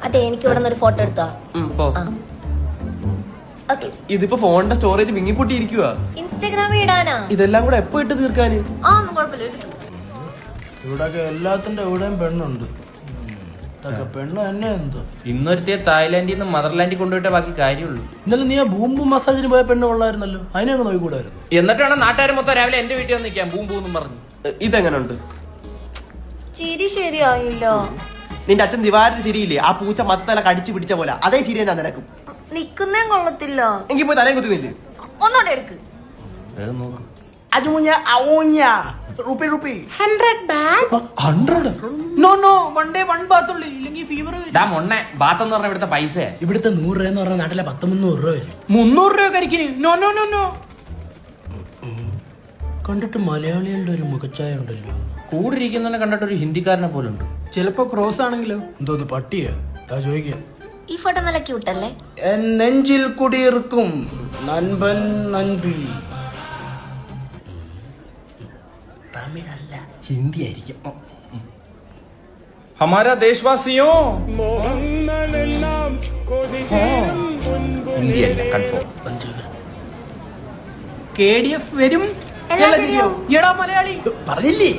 അതെ, എനിക്ക് ഇവിടെ നിന്ന് ഒരു ഫോട്ടോ എടുത്തോ. ഇതിപ്പോ ഫോണിന്റെ സ്റ്റോറേജ് വിങ്ങിപ്പൊട്ടിയിരിക്കുക. ഇൻസ്റ്റാഗ്രാമിൽ ഇടാനാ? ഇതെല്ലാം കൂടെ എപ്പോ ഇട്ട് തീർക്കാന്? ഒന്നും കുഴപ്പമില്ല, എടുക്കും. ഇവിടൊക്കെ എല്ലാത്തിന്റെ ഇവിടെയും പെണ്ണുണ്ട്. പെണ്ണ് തന്നെ എന്തോ ഇന്നൊരുത്തിയെ തായ്ലാന്റിൽ നിന്ന് മദർലാൻഡിൽ കൊണ്ടുപോയിട്ടേ ബാക്കി കാര്യമുള്ളൂ. ഇന്നലെ നീ ആ ബൂംബു മസാജിന് പോയ പെണ്ണ് കൊള്ളായിരുന്നല്ലോ, അതിനൊക്കെ നോക്കിക്കൂടായിരുന്നു. എന്നിട്ടാണ് നാട്ടുകാർ മൊത്തം രാവിലെ എന്റെ വീട്ടിൽ വന്ന് നിൽക്കാം ബൂം ബൂന്നും പറഞ്ഞു. ഇതെങ്ങനുണ്ട്? ചിരി ശരിയായില്ല. നിന്റെ അച്ഛൻ ദിവാരിന്റെ ചിരിയില്ലേ, ആ പൂച്ച മത്തല കടിച്ചു പിടിച്ച പോലെ അതേ ചിരി തന്നെ നിനക്കും. നിക്കുന്നേ കൊള്ളത്തില്ല. എങ്കിൽ പോയി തലയും കുത്തുന്നില്ലേ? ഒന്നോടെ എടുക്ക്. ബാത്ത് എന്ന് പറഞ്ഞ ഇവിടുത്തെ പൈസ ഇവിടുത്തെ 100 രൂപ എന്ന് പറഞ്ഞ നാട്ടിലെ 100-300 രൂപ വരും. 300 രൂപ കരിക്കിന്. No no no no. കണ്ടിട്ട് മലയാളികളുടെ ഒരു മുഖച്ചായ ഉണ്ടല്ലോ. കൂടെ ഇരിക്കുന്നതിനെ കണ്ടിട്ട് ഒരു ഹിന്ദിക്കാരനെ പോലെ ഉണ്ട്. ചിലപ്പോ ക്രോസ് ആണെങ്കിലോ? എന്തോന്ന് പട്ടിയാ ചോദിക്കാം. ഈ ഫോട്ടോ നല്ല ക്യൂട്ടല്ലേ? നെഞ്ചിൽ കുടിയിരിക്കും നൻപൻ നൻപി. തമിഴല്ല, ഹിന്ദി ആയിരിക്കും. ഹമാരാ ദേശവാസിയോ ഹിന്ദി അല്ല, കൺഫേം. KDF വരും. എല്ലാം ശരിയാവും. എടാ മലയാളി പറഞ്ഞില്ലേ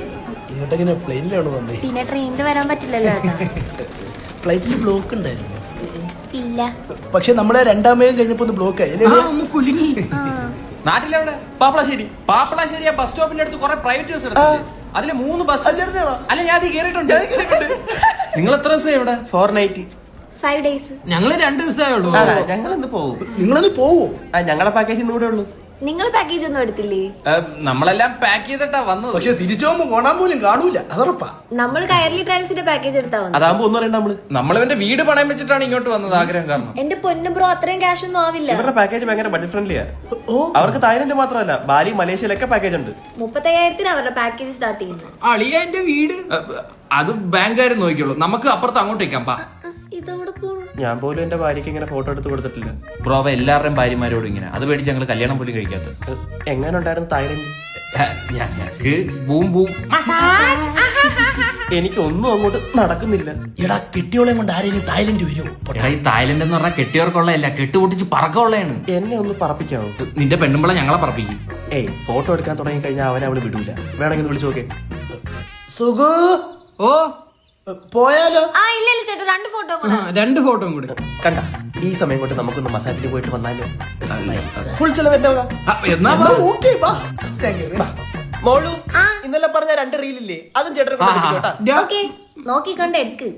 ഇങ്ങോട്ടെങ്ങനെ പ്ലെയിനിലാണ് വന്നേ. പിന്നെ ട്രെയിനിൽ വരാൻ പറ്റില്ലല്ലോ കേട്ടോ. ഫ്ലൈറ്റിൽ ബ്ലോക്ക് ഉണ്ടായിരുന്നു. ഇല്ല. പക്ഷെ നമ്മളെ രണ്ടാമയം കഴിഞ്ഞപ്പോ ഒന്ന് ബ്ലോക്ക് ആയി. ഒന്ന് കുലുങ്ങി. നാട്ടിലെവിടെ? പാപ്പളശ്ശേരി. പാപ്പളശ്ശേരി ബസ് സ്റ്റോപ്പിന്റെ അടുത്ത് കുറെ പ്രൈവറ്റ് ബസ് എടുത്തു. അതില് 3 ബസ്. അല്ല, ഞാൻ അത് കേറിയിട്ടുണ്ട്. നിങ്ങൾ എത്ര ദിവസം ഇവിടെ? 4 night. 5 days. ഞങ്ങള് 2 ദിവസമേ ഉള്ളൂ. ഞങ്ങളൊന്ന് പോവും. നിങ്ങളൊന്ന് പോവോ? ഞങ്ങളുടെ പാക്കേജ് ഇന്ന് കൂടെ ഉള്ളൂ. നിങ്ങൾ പാക്കേജ് ഒന്നും എടുത്തില്ലേ? നമ്മളെല്ലാം പാക്ക് ചെയ്തിട്ടാ വന്നത്. പക്ഷെ തിരിച്ചു പോകുമ്പോ കാണാൻ പോലും കാണൂല, അതുറപ്പാ. നമ്മൾ കയർലി ട്രാവൽസിന്റെ പാക്കേജ് എടുത്താ വന്നത്. അതാകുമ്പോ ഒന്നും അറിയണ്ട. നമ്മൾ ഇവന്റെ വീട് പണയം വെച്ചിട്ടാണ് ഇങ്ങോട്ട് വന്നത്, ആഗ്രഹം കാരണം. എന്റെ പൊന്നു ബ്രോ, അത്രയും ക്യാഷ് ഒന്നും ആവില്ല. ഇവരുടെ പാക്കേജ് ഭയങ്കര ബഡ്ജറ്റ് ഫ്രണ്ട്ലിയാ. അവർക്ക് തായ്ലൻഡ് മാത്രമല്ല, ബാലി, മലേഷ്യയിലൊക്കെ പാക്കേജ് ഉണ്ട്. 35,000 അവരുടെ പാക്കേജ് സ്റ്റാർട്ട് ചെയ്യുന്നത്. അളിയ എന്റെ വീട് അത് ബാങ്കുകാരും നോക്കിയുള്ളൂ. നമുക്ക് അപ്പുറത്ത് അങ്ങോട്ടേക്കാം. ഇതോടെ പോണു. ഞാൻ പോലും എന്റെ ഭാര്യക്ക് ഇങ്ങനെ ഫോട്ടോ എടുത്ത് കൊടുത്തിട്ടില്ല. ബ്രോവ എല്ലാവരുടെയും ഭാര്യമാരോടും ഇങ്ങനെ. അത് പേടിച്ച് ഞങ്ങൾ കല്യാണം പോലും കഴിക്കാത്ത. എങ്ങനെ ഉണ്ടായിരുന്നു തായ്ലൻഡ്? Boom boom. എനിക്കൊന്നും അങ്ങോട്ട് നടക്കുന്നില്ല. എടാ കെട്ടിയോളെ കൊണ്ട് ആരെങ്കിലും തായ്ലൻഡ് വരുമോ? ഈ തായ്ലൻഡ് എന്ന് പറഞ്ഞാൽ കെട്ടിയവർക്കുള്ളതല്ല, കെട്ടുപൊട്ടിച്ച് പറക്കമുള്ളതാണ്. എന്നെ ഒന്ന് പറപ്പിക്കാവോ? നിന്റെ പെണ്ണുമ്പളെ ഞങ്ങളെ പറപ്പിക്കും. ഏയ്, ഫോട്ടോ എടുക്കാൻ തുടങ്ങി കഴിഞ്ഞാൽ അവള് വിടൂല. വേണമെങ്കിൽ വിളിച്ചു നോക്കേ. സുഖു ഓ പോയാലോ? ഇല്ല ചേട്ടാ, 2 ഫോട്ടോ 2 ഫോട്ടോ കൂടെ കണ്ട, ഈ സമയം കൊണ്ട് നമുക്കൊന്ന് മസാജിന് പോയിട്ട് വന്നാലോ? ഫുൾ ചെലവ്. എന്നാ മോളു, ഇന്നലെ പറഞ്ഞ 2 റീലില്ലേ, അതും ചേട്ടൻ നോക്കിക്കൊണ്ട് എടുക്ക്.